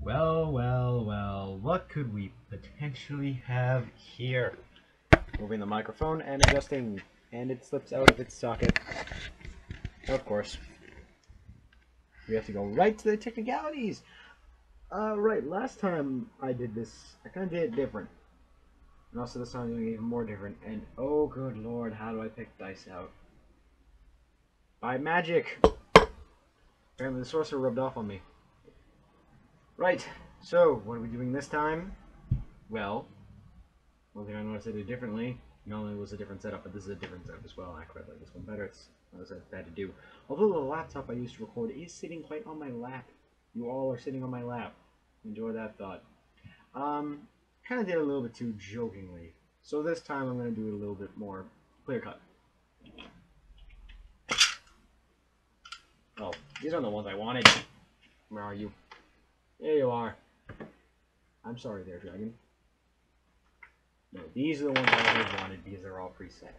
Well, well, well, what could we potentially have here? Moving the microphone and adjusting, and it slips out of its socket. Of course. We have to go right to the technicalities. Right, last time I did this, I kind of did it different. And also this time I'm doing it even more different. And oh good lord, how do I pick dice out? By magic! Apparently the sorcerer rubbed off on me. Right, so what are we doing this time? Well, one thing I noticed I did differently, not only was a different setup, but this is a different setup as well. I quite like this one better. It's bad to do. Although the laptop I used to record is sitting quite on my lap. You all are sitting on my lap. Enjoy that thought. Kind of did it a little bit too jokingly. So this time I'm going to do it a little bit more clear cut. Oh, these are the ones I wanted. Where are you? There you are. I'm sorry there, Dragon. No, these are the ones I always wanted because they're all preset.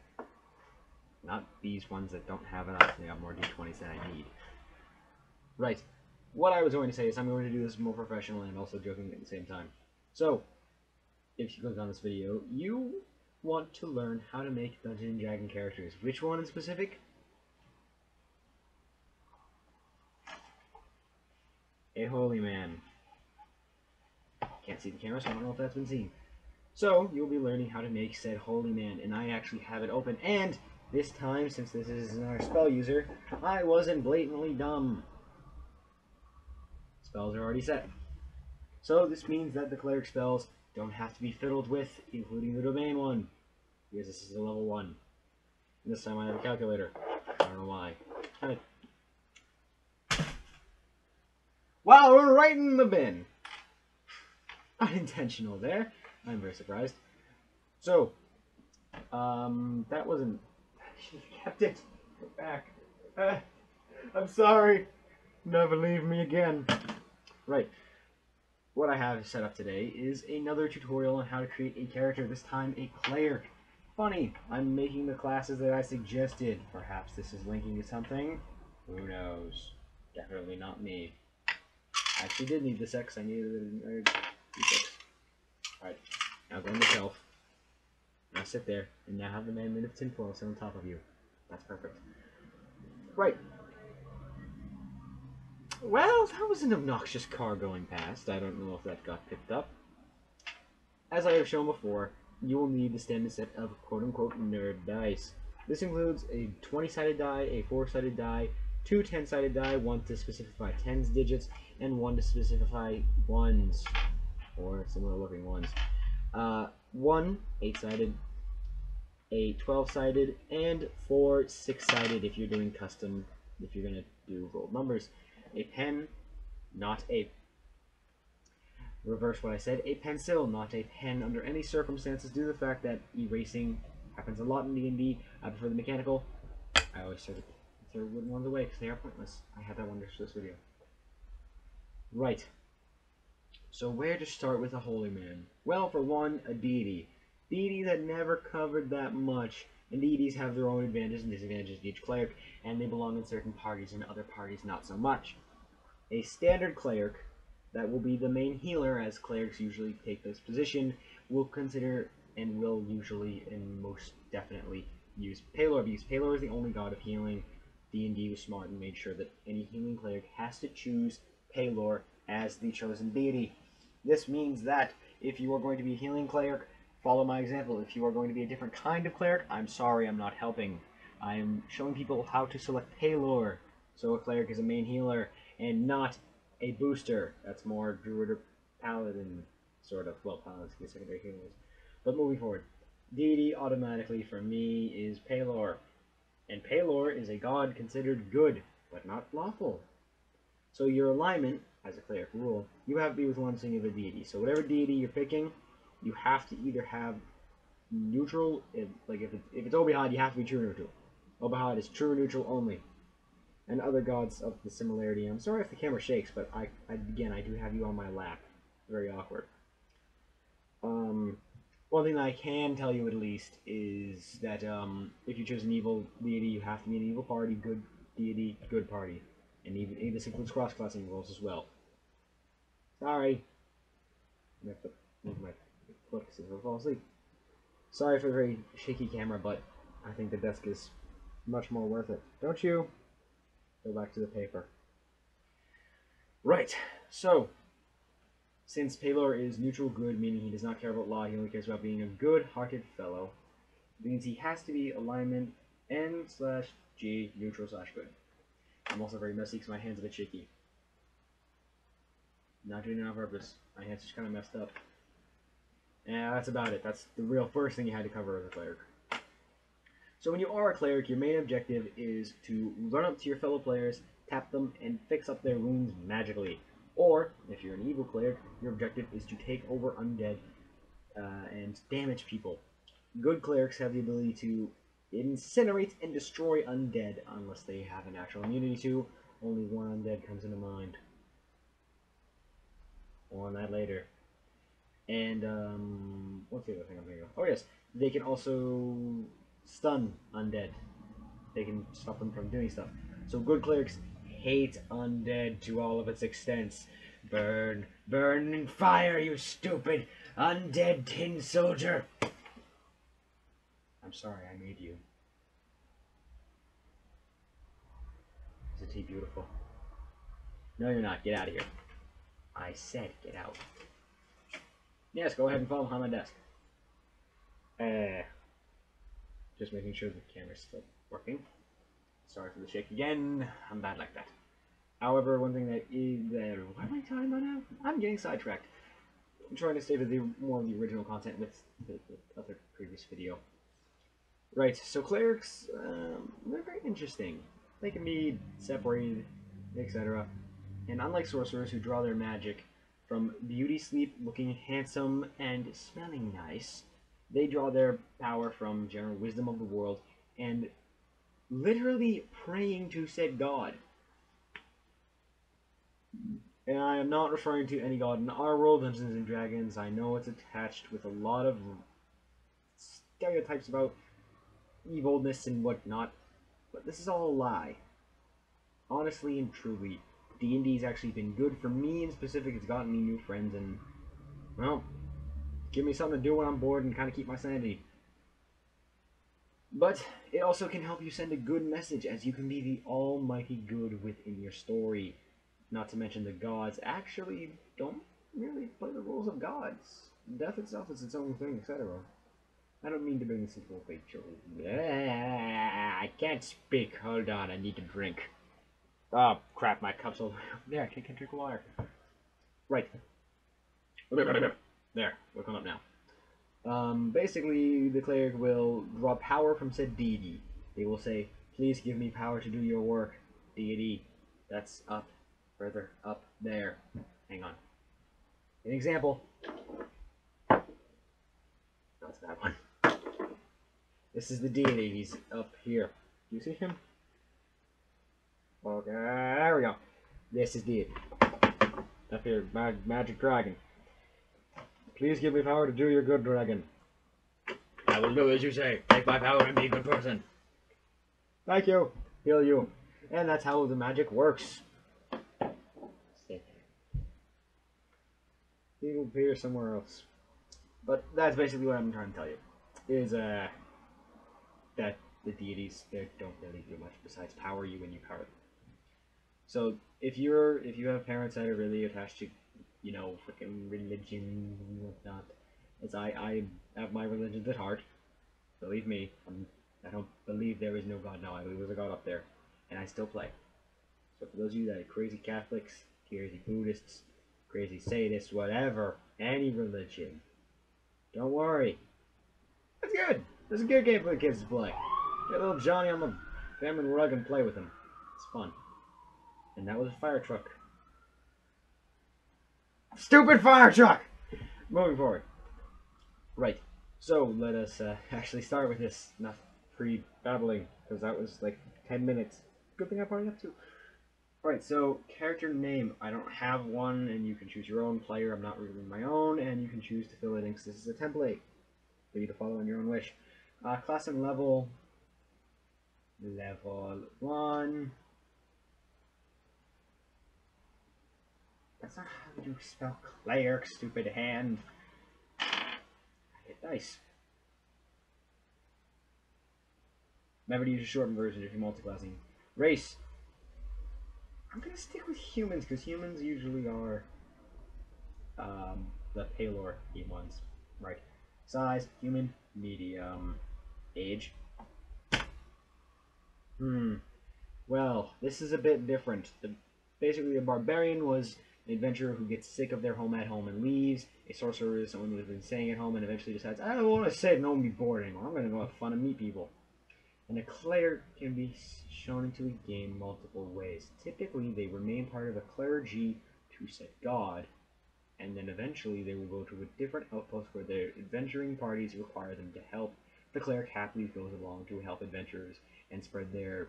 Not these ones that don't have enough. They got more d20s than I need. Right. What I was going to say is I'm going to do this more professionally and also joking at the same time. So, if you click on this video, you want to learn how to make Dungeons & Dragons characters. Which one in specific? A holy man. Can't see the camera, so I don't know if that's been seen. So, you'll be learning how to make said holy man, and I actually have it open. And this time, since this is our spell user, I wasn't blatantly dumb. Spells are already set. So this means that the cleric spells don't have to be fiddled with, including the domain one, because this is a level 1. And this time I have a calculator. I don't know why. Wow, we're right in the bin. Unintentional there. I'm very surprised. So, that wasn't... I should have kept it. Go back. I'm sorry. Never leave me again. Right. What I have set up today is another tutorial on how to create a character, this time a Cleirc. Funny, I'm making the classes that I suggested. Perhaps this is linking to something? Who knows? Definitely not me. I actually did need this X. I needed a D6. Alright, now go on the shelf. Now sit there, and now have the man of tinfoil sit on top of you. That's perfect. Right. Well, that was an obnoxious car going past. I don't know if that got picked up. As I have shown before, you will need the standard set of quote-unquote nerd dice. This includes a 20-sided die, a 4-sided die, 2 10-sided die, one to specify tens digits, and one to specify ones, or similar-looking ones. 1 8-sided, a 12-sided, and 4 6-sided if you're doing custom, if you're going to do rolled numbers. A pen, not a... Reverse what I said. A pencil, not a pen under any circumstances, due to the fact that erasing happens a lot in D&D. I prefer the mechanical. I always throw wooden ones away because they are pointless. I had that one just for this video. Right. So where to start with a holy man? Well, for one, a deity. Deities that never covered that much. And deities have their own advantages and disadvantages to each cleric, and they belong in certain parties and other parties not so much. A standard cleric, that will be the main healer, as clerics usually take this position, will consider and will usually and most definitely use Pelor, because Pelor is the only god of healing. D&D was smart and made sure that any healing cleric has to choose Pelor as the chosen deity. This means that if you are going to be a healing cleric, follow my example. If you are going to be a different kind of cleric, I'm sorry, I'm not helping. I am showing people how to select Pelor. So a cleric is a main healer and not a booster. That's more druid or paladin, sort of. Well, paladins can be secondary healers. But moving forward, deity automatically for me is Pelor. And Pelor is a god considered good, but not lawful. So your alignment, as a cleric rule, you have to be with one singular deity. So whatever deity you're picking, you have to either have neutral, if it's Obihad, you have to be true neutral. Obihad is true neutral only. And other gods of the similarity. I'm sorry if the camera shakes, but again, I do have you on my lap. Very awkward. One thing that I can tell you at least is that if you choose an evil deity, you have to be an evil party, good deity, good party. And even this includes cross-classing rules as well. Sorry. I have to move my clicks so I'll fall asleep. Sorry for the very shaky camera, but I think the desk is much more worth it. Don't you? Go back to the paper. Right, so, since Paylor is neutral good, meaning he does not care about law, he only cares about being a good-hearted fellow, it means he has to be alignment N/G neutral/good. I'm also very messy because my hand's a bit shaky. Not doing it on purpose. My hand's just kind of messed up. Yeah, that's about it. That's the real first thing you had to cover as a cleric. So when you are a cleric, your main objective is to run up to your fellow players, tap them, and fix up their wounds magically. Or, if you're an evil cleric, your objective is to take over undead and damage people. Good clerics have the ability to incinerate and destroy undead, unless they have a natural immunity to. Only one undead comes into mind. More on that later. And, what's the other thing I'm thinking of? Oh yes, they can also stun undead. They can stop them from doing stuff. So good clerics hate undead to all of its extents. Burn, burn in fire, you stupid undead tin soldier! I'm sorry, I made you. Isn't he beautiful? No, you're not. Get out of here. I said get out. Yes, go ahead and follow behind my desk. Just making sure the camera's still working. Sorry for the shake again. I'm bad like that. However, one thing that is there. What am I talking about now? I'm getting sidetracked. I'm trying to stay to the more of the original content with the other previous video. Right, so clerics, they're very interesting. They can be separated, etc. And unlike sorcerers who draw their magic from beauty sleep, looking handsome, and smelling nice, they draw their power from general wisdom of the world and literally praying to said god. And I am not referring to any god in our world, Dungeons and Dragons. I know it's attached with a lot of stereotypes about evilness and whatnot, but this is all a lie. Honestly and truly, D&D's actually been good for me in specific. It's gotten me new friends and, well, give me something to do when I'm bored and kind of keep my sanity. But it also can help you send a good message, as you can be the almighty good within your story. Not to mention the gods actually don't really play the roles of gods. Death itself is its own thing, etc. I don't mean to bring this into a fake joke. I can't speak. Hold on, I need to drink. Oh, crap, my cup's over there. I can't drink water. Right. There, we're coming up now. Basically, the cleric will draw power from said deity. They will say, please give me power to do your work, deity. That's up, further up there. Hang on. An example. That's that one. This is the deity. He's up here. Do you see him? Okay, there we go. This is deity. Up here, magic dragon. Please give me power to do your good, dragon. I will do as you say. Take my power and be a good person. Thank you. Heal you. And that's how the magic works. He will appear somewhere else. But that's basically what I'm trying to tell you. Is that the deities they don't really do much besides power you when you power them. So if you have parents that are really attached to, you know, freaking religion and whatnot, as I have my religions at heart. Believe me, I don't believe there is no God now. I believe there's a God up there, and I still play. So for those of you that are crazy Catholics, crazy Buddhists, crazy Satanists, whatever, any religion, don't worry. That's good. It's a good game for the kids to play. Get little Johnny on the family rug and play with him. It's fun. And that was a fire truck. Stupid fire truck! Moving forward. Right. So, let us actually start with this. Enough pre-babbling, because that was like 10 minutes. Good thing I brought it up too. Alright, so, character name. I don't have one, and you can choose your own player. I'm not revealing my own, and you can choose to fill it in, because this is a template for you to follow on your own wish. Class and level. Level 1. That's not how you spell Cleirc, stupid hand. I hit dice. Remember to use a shortened version if you're multiclassing. Race. I'm gonna stick with humans because humans usually are the paler ones, right? Size, human, medium. Age. Well, this is a bit different. Basically, a barbarian was an adventurer who gets sick of their home at home and leaves. A sorcerer is someone who has been staying at home and eventually decides, I don't want to sit at home and be bored anymore. I'm going to go have fun and meet people. And a cleric can be shown into a game multiple ways. Typically, they remain part of a clergy to set god, and then eventually they will go to a different outpost where their adventuring parties require them to help. The cleric happily goes along to help adventurers and spread their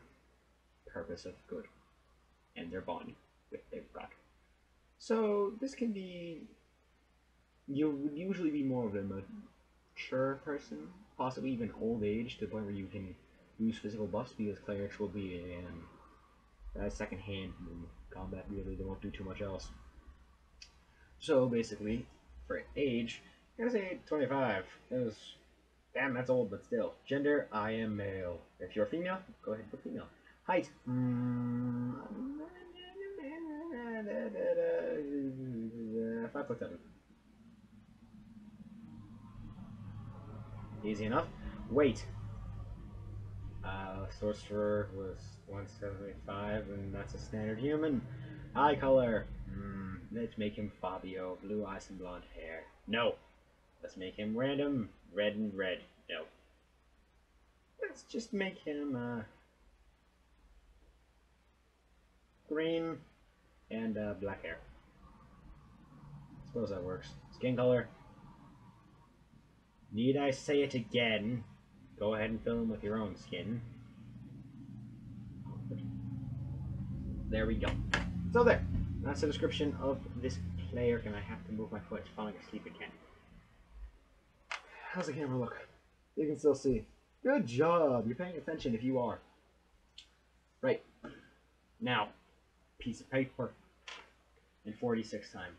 purpose of good and their bond with their god. So this can be, you would usually be more of a mature person, possibly even old age, to the point where you can use physical buffs, because clerics will be in second hand in combat. Really, they won't do too much else. So basically, for age, I'm gonna say 25. Damn, that's old, but still. Gender, I am male. If you're female, go ahead and put female. Height, 5'7". Easy enough. Weight. Sorcerer was 175, and that's a standard human. Eye color. Let's make him Fabio. Blue eyes and blonde hair. No. Let's make him random. Red and red. No. Let's just make him green and black hair. Suppose that works. Skin color. Need I say it again? Go ahead and fill in with your own skin. There we go. So there. That's the description of this player, and I have to move my foot. It's falling asleep again. How's the camera look? You can still see. Good job. You're paying attention if you are. Right. Now, piece of paper in 46 time.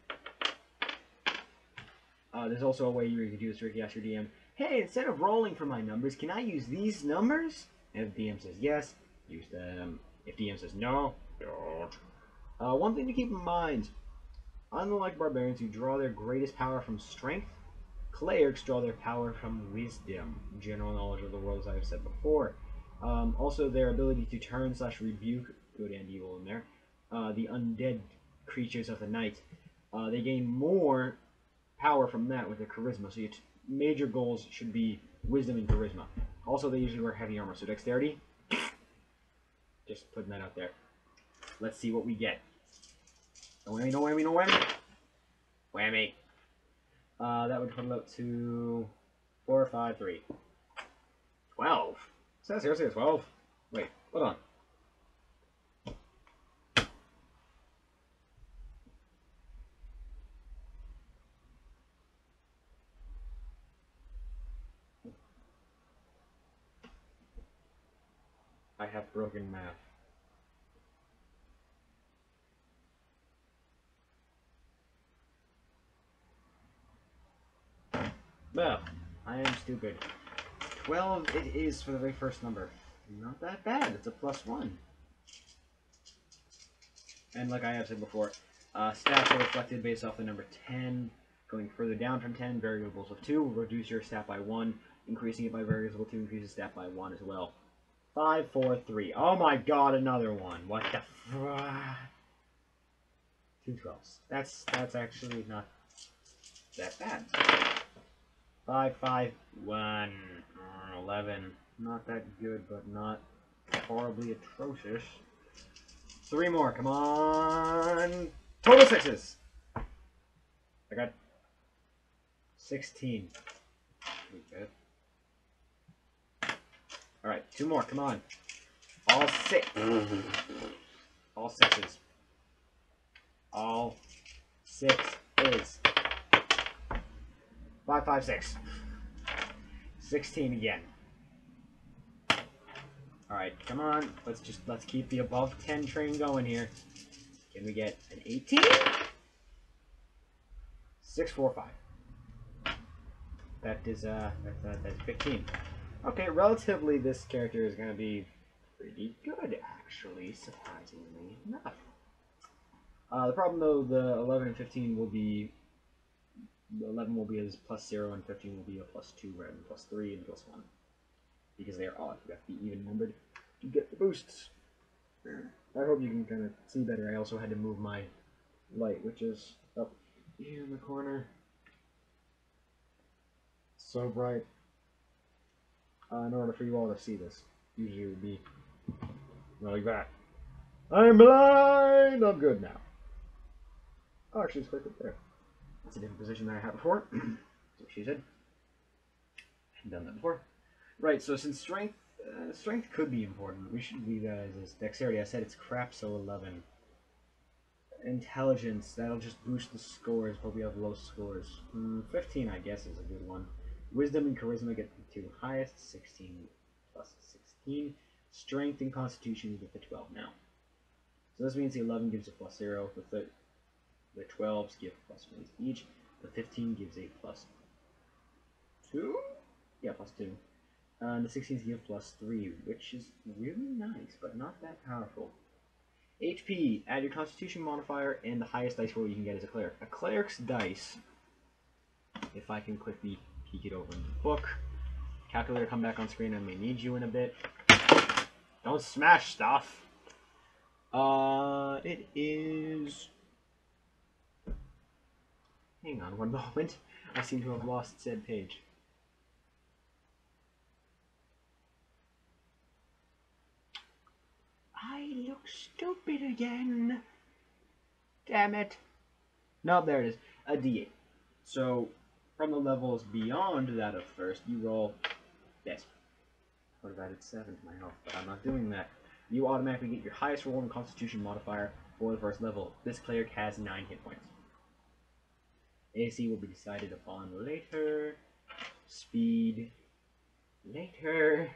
There's also a way you can do this, Ricky. Ask your DM, hey, instead of rolling for my numbers, can I use these numbers? And if DM says yes, use them. If DM says no, don't. One thing to keep in mind, unlike barbarians who draw their greatest power from strength, clerics draw their power from wisdom, general knowledge of the world, as I have said before. Also, their ability to turn / rebuke good and evil in there. The undead creatures of the night. They gain more power from that with their charisma. So your major goals should be wisdom and charisma. Also, they usually wear heavy armor. So dexterity. Just putting that out there. Let's see what we get. No whammy, no whammy, no whammy. Whammy. That would put it up to 4, 5, 3. 12. Is that seriously a 12? Wait, hold on. I have broken math. Well, I am stupid. 12 it is for the very first number. Not that bad. It's a +1. And like I have said before, stats are reflected based off the number 10. Going further down from 10, variables of 2 will reduce your stat by 1. Increasing it by variable 2 increases stat by 1 as well. 5, 4, 3. Oh my god, another one. What the f... 2 12s. That's actually not that bad. 5, 5, 1, 11. Not that good, but not horribly atrocious. 3 more, come on! Total 6s! I got 16. Okay. Alright, 2 more, come on. All 6. All 6s. All 6 is 5, 5, 6. 16 again. Alright, come on. Let's keep the above 10 train going here. Can we get an 18? 645. That's 15. Okay, relatively, this character is gonna be pretty good, actually, surprisingly enough. The problem though, the 11 and 15 will be, the 11 will be as +0 and 15 will be a +2 rather than +3 and +1. Because they are odd, you have to be even numbered to get the boosts. I hope you can kind of see better. I also had to move my light, which is up here in the corner. So bright. In order for you all to see this, usually it would be like that. I'm blind! I'm good now. Oh, actually, it's quite good there. That's a different position than I had before. That's what she said. I've done that before. Right, so since strength could be important, we should leave that as dexterity. I said it's crap, so 11. Intelligence, that'll just boost the scores, but we have low scores. 15, I guess, is a good one. Wisdom and charisma get the two highest, 16 plus 16. Strength and constitution get the 12 now. So this means the 11 gives a +0, the 12s give +1 each, the 15 gives a +2? Yeah, +2. And the 16s give +3, which is really nice, but not that powerful. HP, add your constitution modifier, and the highest dice roll you can get is a cleric. A cleric's dice, if I can quickly peek it over in the book. Calculator, come back on screen, I may need you in a bit. Don't smash stuff! It is... Hang on one moment. I seem to have lost said page. I look stupid again. Damn it. No, there it is. A D8. So, from the levels beyond that of first, you roll this. I would have added 7 to my health, but I'm not doing that. You automatically get your highest roll and constitution modifier for the first level. This cleric has 9 hit points. AC will be decided upon later. Speed later.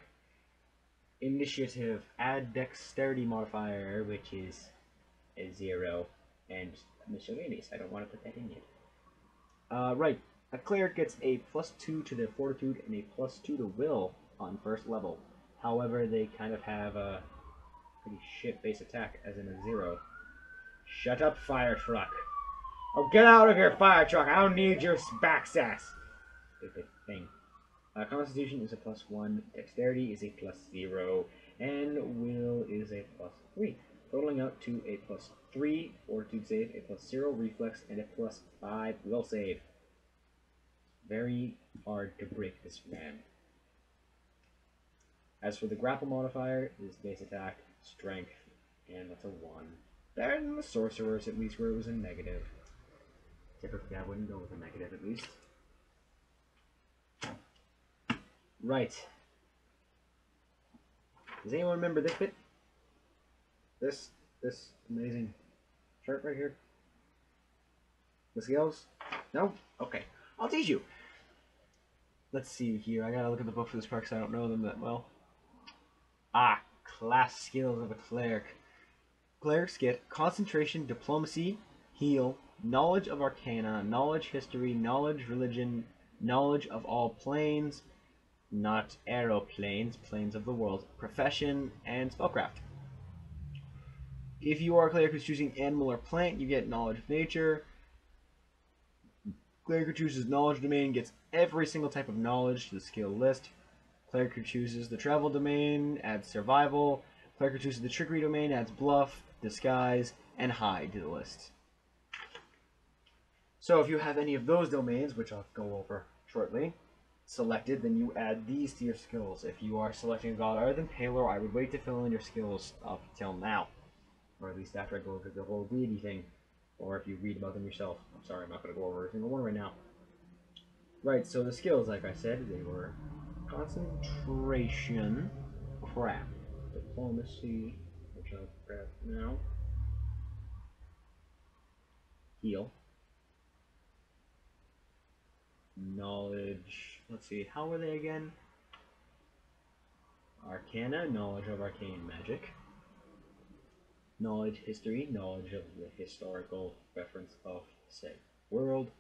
Initiative, add dexterity modifier, which is a 0, and miscellaneous. I don't want to put that in yet. Right. A cleric gets a +2 to their fortitude and a +2 to will on first level. However, they kind of have a pretty shit base attack, as in a 0. Shut up, fire truck. Oh, get out of here, fire truck! I don't need your back sass! Stupid thing. Constitution is a +1, Dexterity is a +0, and Will is a +3, totaling out to a +3 Fortitude save, a +0 Reflex, and a +5 Will save. Very hard to break this man. As for the grapple modifier, it is base attack, strength, and that's a 1. Better than the sorcerer's, at least, where it was a negative. Typically, I wouldn't go with a negative, at least. Right. Does anyone remember this bit? This amazing chart right here? The skills? No? Okay. I'll teach you. Let's see here. I gotta look at the book for this part because I don't know them that well. Class skills of a cleric. Clerics get concentration, diplomacy, heal, knowledge of arcana, knowledge history, knowledge religion, knowledge of all planes, not aeroplanes, planes of the world, profession, and spellcraft. If you are a cleric who's choosing animal or plant, you get knowledge of nature. Cleric who chooses knowledge domain gets every single type of knowledge to the skill list. Cleric who chooses the travel domain adds survival. Cleric who chooses the trickery domain adds bluff, disguise, and hide to the list. So if you have any of those domains, which I'll go over shortly, selected, then you add these to your skills. If you are selecting a god other than Palor, I would wait to fill in your skills up till now. Or at least after I go over the whole deity thing. Or if you read about them yourself. I'm sorry, I'm not going to go over every single one right now. Right, so the skills, like I said, they were concentration, crap, diplomacy, which I'll grab now, heal, knowledge, let's see, how were they again? Arcana, knowledge of arcane magic. Knowledge history, knowledge of the historical reference of said world.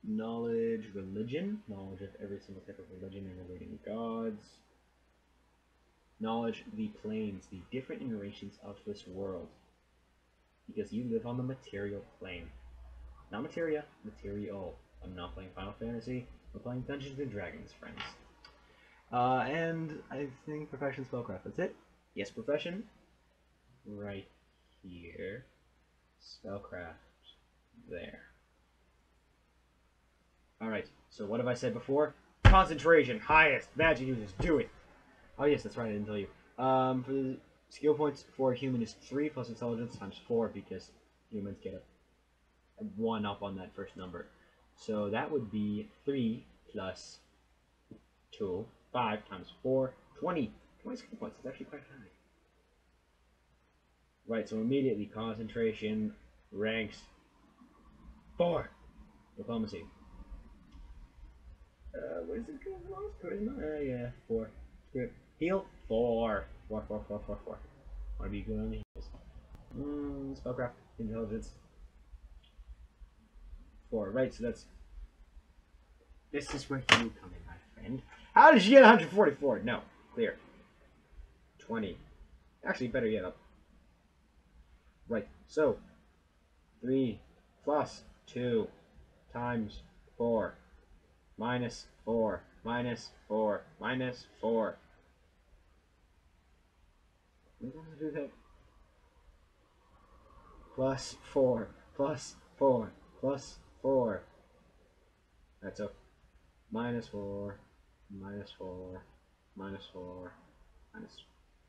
knowledge, religion, knowledge of every single type of religion and relating gods. Knowledge the planes, the different iterations of this world. Because you live on the material plane. Not materia, material. I'm not playing Final Fantasy, we're playing Dungeons and Dragons, friends. And I think profession spellcraft, that's it? Yes, profession. Right here. Spellcraft. There. Alright, so what have I said before? Concentration, highest. Magic users, do it. Oh yes, that's right, I didn't tell you. For the skill points for a human is 3 plus intelligence times 4 because humans get a 1 up on that first number. So that would be 3 plus 2, 5 times 4, 20. 20 skill points, that's actually quite high. Right, so immediately concentration ranks 4. Diplomacy. What is it called? Charisma? Yeah, 4. Script. Heal? 4. 4. Want to be good on the heals. Spellcraft. Intelligence. 4. Right, so that's... This is where you come in, my friend. How did you get 144? No. Clear. 20. Actually, better yet up. Right, so... 3 plus 2 times 4 minus 4 minus 4 minus 4. We're going to do that. Plus 4 plus 4 plus 4. That's a minus 4 minus 4 minus 4 minus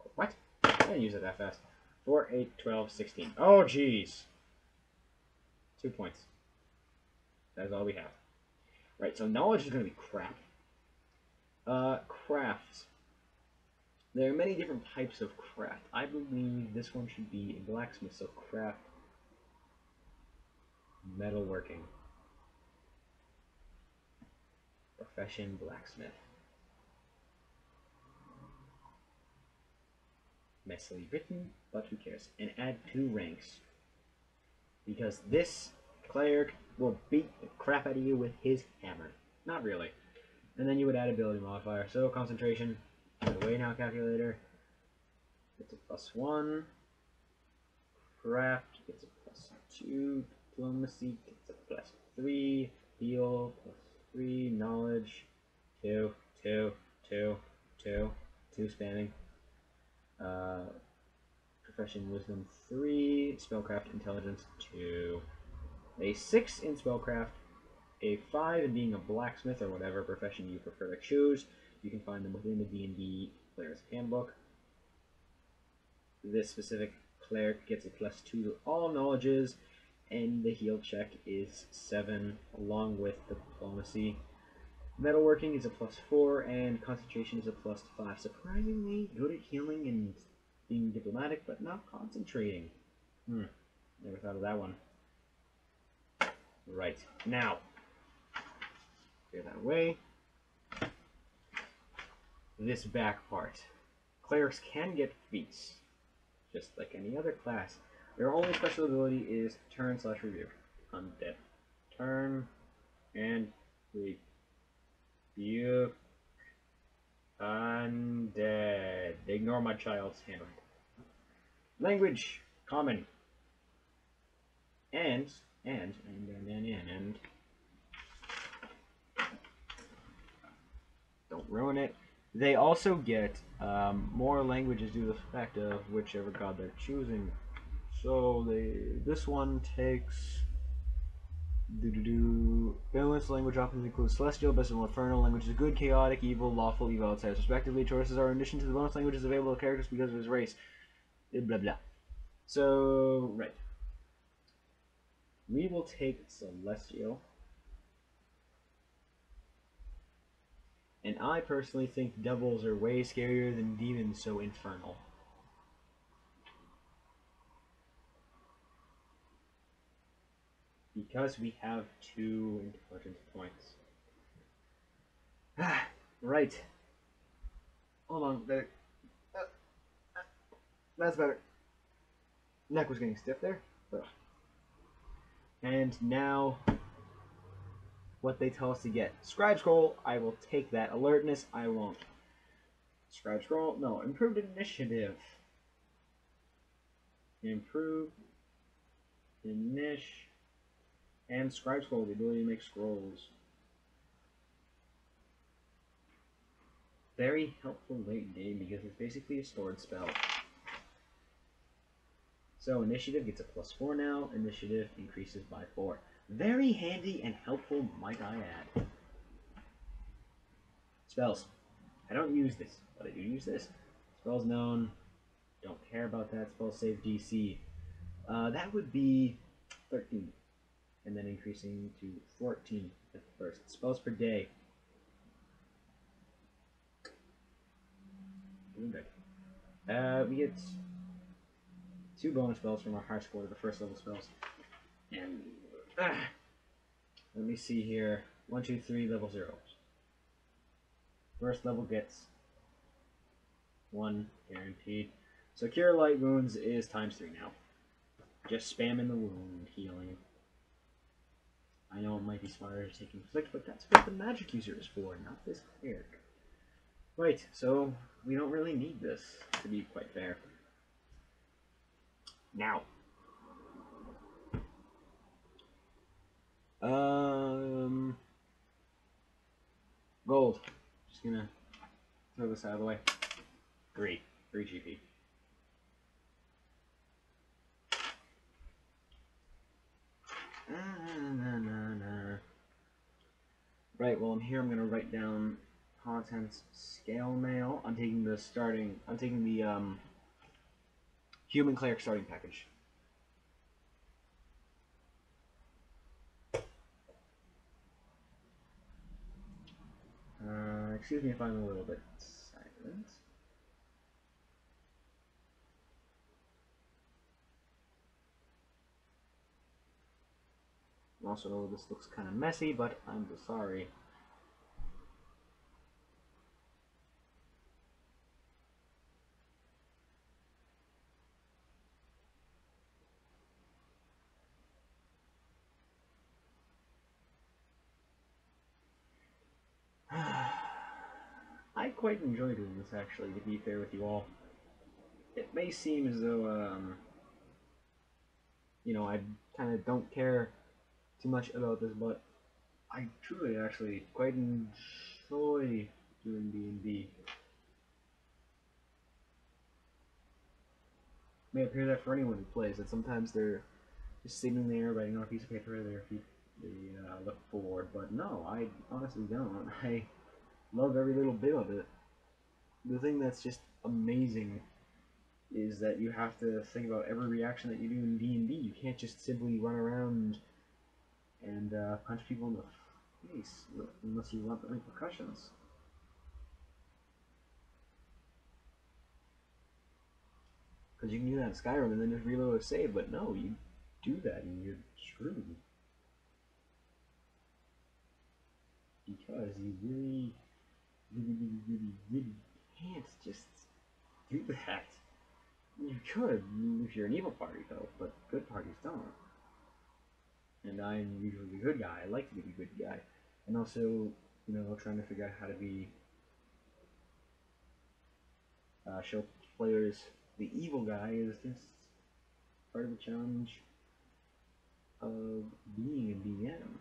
4. What? I didn't use it that fast. 4, 8, 12, 16. Oh, jeez. 2 points. That's all we have. Right, so knowledge is going to be crap. Crafts. There are many different types of craft. I believe this one should be a blacksmith, so craft metalworking. Profession blacksmith. Messily written, but who cares? And add 2 ranks. Because this cleric will beat the crap out of you with his hammer. Not really. And then you would add ability modifier. So concentration, away now calculator. It's a +1. Craft gets a +2. Diplomacy gets a +3. Heal +3. Knowledge 2, 2, 2, 2, 2 spamming. Profession wisdom 3. Spellcraft intelligence 2. A 6 in spellcraft. A 5 in being a blacksmith or whatever profession you prefer to choose. You can find them within the D&D Player's Handbook. This specific cleric gets a +2 to all knowledges, and the heal check is 7 along with the diplomacy. Metalworking is a +4, and concentration is a +5. Surprisingly good at healing and being diplomatic, but not concentrating. Never thought of that one. Right, now, clear that away. This back part. Clerics can get feats, just like any other class. Their only special ability is turn/review. Undead. Turn and rebuke. Undead. Ignore my child's handwriting. Language. Common. And. Don't ruin it. They also get more languages due to the fact of whichever god they're choosing. So this one takes bonus language options include celestial, abysmal, infernal languages, good, chaotic, evil, lawful, evil, outsiders, respectively. Choices are in addition to the bonus languages available to characters because of his race. Blah blah. So right. We will take celestial. And I personally think devils are way scarier than demons, so infernal. Because we have 2 intelligence points. Right. Hold on. There. That's better. Neck was getting stiff there. And now what they tell us to get. Scribe Scroll, I will take that. Alertness, I won't. Scribe Scroll, no. Improved Initiative. Improved Initiative. And Scribe Scroll, the ability to make scrolls. Very helpful late game because it's basically a stored spell. So Initiative gets a +4 now. Initiative increases by 4. Very handy and helpful, might I add. Spells. I don't use this, but I do use this. Spells known. Don't care about that. Spell save DC. That would be 13. And then increasing to 14 at the first. Spells per day. Doing good. We get 2 bonus spells from our high score to the first level spells. And let me see here. 1, 2, 3, level 0. First level gets 1 guaranteed. So Cure Light Wounds is ×3 now. Just spamming the wound healing. I know it might be smarter to take Inflict, but that's what the magic user is for, not this Cleirc. Right, so we don't really need this, to be quite fair. Now. Gold. Just gonna throw this out of the way. 3 GP. Right, well I'm here, I'm gonna write down contents scale mail. I'm taking the human Cleirc starting package. Excuse me if I'm a little bit silent. Also, this looks kind of messy, but I'm sorry. I quite enjoy doing this, actually, to be fair with you all. It may seem as though, you know, I kind of don't care too much about this, but I truly actually quite enjoy doing D&D. May appear that for anyone who plays, that sometimes they're just sitting there writing on a piece of paper, they look bored, but no, I honestly don't. I love every little bit of it. The thing that's just amazing is that you have to think about every reaction that you do in D&D. You can't just simply run around and punch people in the face unless you want the repercussions. Because you can do that in Skyrim and then just reload a save, but no, you do that and you're screwed. Because you really can't just do that. You could if you're an evil party, though, but good parties don't. And I'm usually a good guy. I like to be a good guy. And also, you know, trying to figure out how to be show players the evil guy is just part of the challenge of being a DM.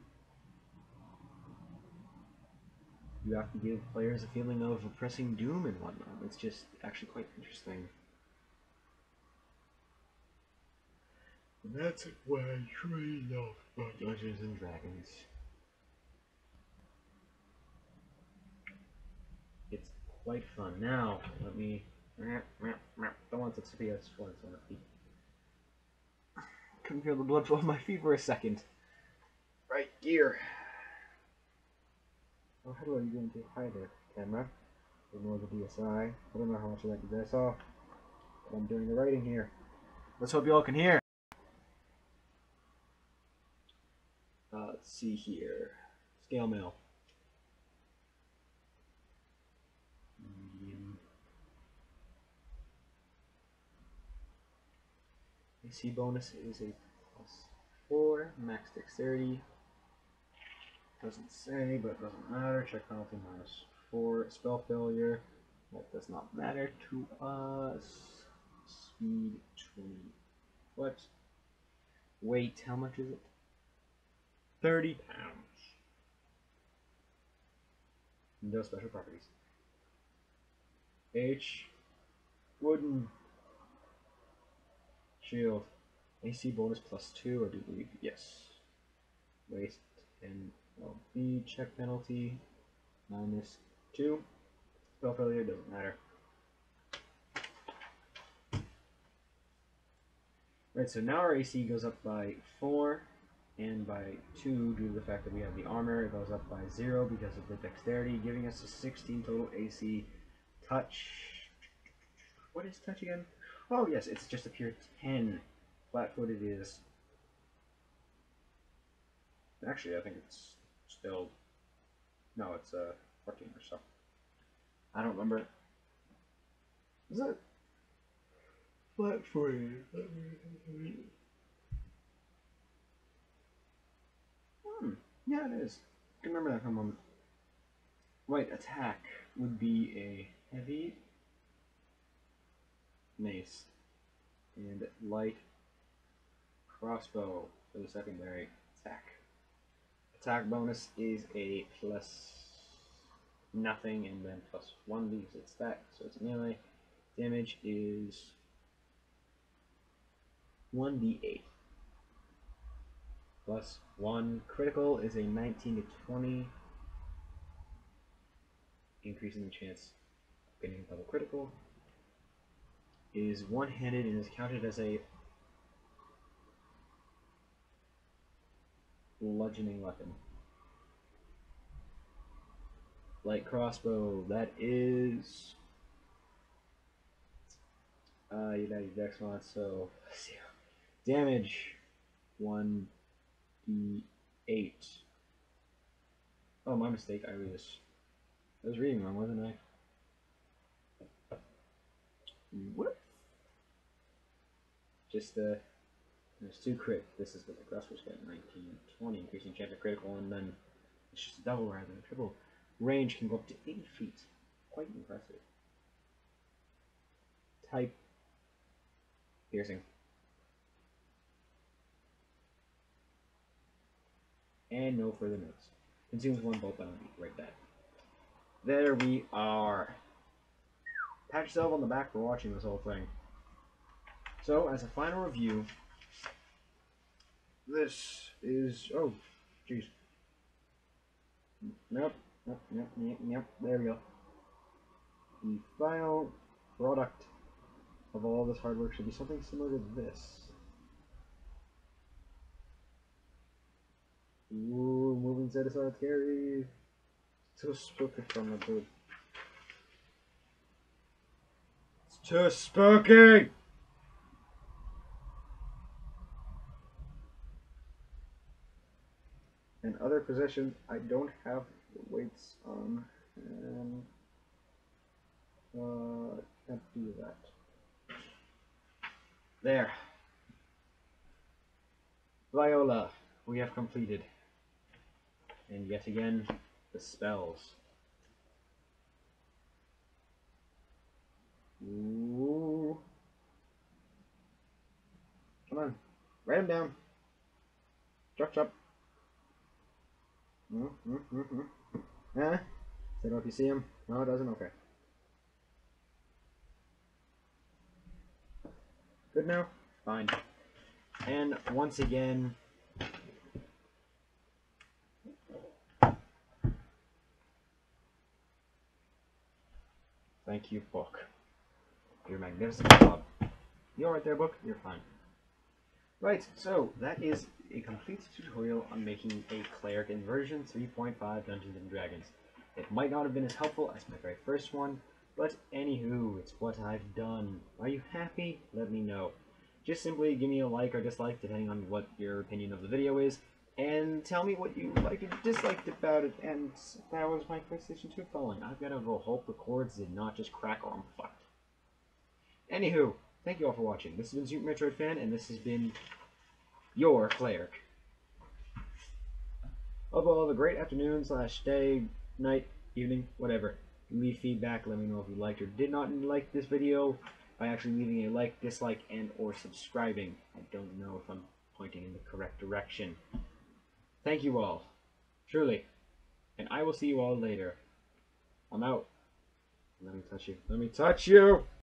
You have to give players a feeling of oppressing doom and whatnot. It's just actually quite interesting. And that's what I truly love about Dungeons and Dragons. It's quite fun. Now, let me... Don't want to PS4, so on my feet. Couldn't feel the blood flow on my feet for a second. Right, gear. Oh, how do I get into hi there, camera? Ignore the DSI. I don't know how much of that you guys saw, but I'm doing the writing here. Let's hope you all can hear. Let's see here. Scale mail. Medium. AC bonus is a +4, max dexterity. Doesn't say, but it doesn't matter. Check penalty -4. Spell failure. That does not matter to us. Speed 20. What? Weight, how much is it? 30 pounds. No special properties. H. Wooden. Shield. AC bonus +2, I do believe. Yes. Waste 10 LB. Check penalty -2. Spell failure doesn't matter. Right, so now our AC goes up by 4 and by 2 due to the fact that we have the armor. It goes up by 0 because of the dexterity, giving us a 16 total AC. Touch. What is touch again? Oh, yes, it's just a pure 10. Flat-footed is... Actually, I think it's still... No, it's 14 or so. I don't remember. Is it flat-footed? Yeah, it is. I can remember that for a moment. Right, attack would be a heavy mace and light crossbow for the secondary attack. Attack bonus is a +0 and then +1 because it's that, so it's melee. Damage is 1d8 +1. Critical is a 19 to 20, increasing the chance of getting double critical. Is one-handed and is counted as a bludgeoning weapon. Light crossbow, that is United Dex mod, so damage 1d8. Oh, my mistake. I was reading wrong, wasn't I? What? Just there's 2 crit. This is what the crossbow's got, 19, 20, increasing chance of critical, and then it's just a double rather than a triple. Range can go up to 80 feet. Quite impressive. Type piercing. And no further notes. Consumes 1 bolt bounty. Right back. There we are. Pat yourself on the back for watching this whole thing. So, as a final review, this is... Oh, jeez. Nope. Yep. There we go. The final product of all this hard work should be something similar to this. Ooh, moving set aside carry. So spooky from the dude. It's too spooky! And other possessions I don't have the weights on, and can't do that. There. Viola, we have completed. And yet again, the spells. Ooh. Come on, write them down. Chop. Does that know if you see him? No, it doesn't? Okay. Good now? Fine. And once again, thank you, book. You're a magnificent job. You alright there, book? You're fine. Right, so that is a complete tutorial on making a cleric in version 3.5 Dungeons & Dragons. It might not have been as helpful as my very first one, but anywho, it's what I've done. Are you happy? Let me know. Just simply give me a like or dislike depending on what your opinion of the video is, and tell me what you liked or disliked about it, and that was my PlayStation 2 falling. I've got to go hope the cords did not just crack or I'm fucked. Anywho, thank you all for watching. This has been Supermetroidfan, and this has been your Cleirc. Hope all have a great afternoon / day, night, evening, whatever. Leave feedback. Let me know if you liked or did not like this video by actually leaving a like, dislike, and or subscribing. I don't know if I'm pointing in the correct direction. Thank you all, truly, and I will see you all later. I'm out. Let me touch you. Let me touch you!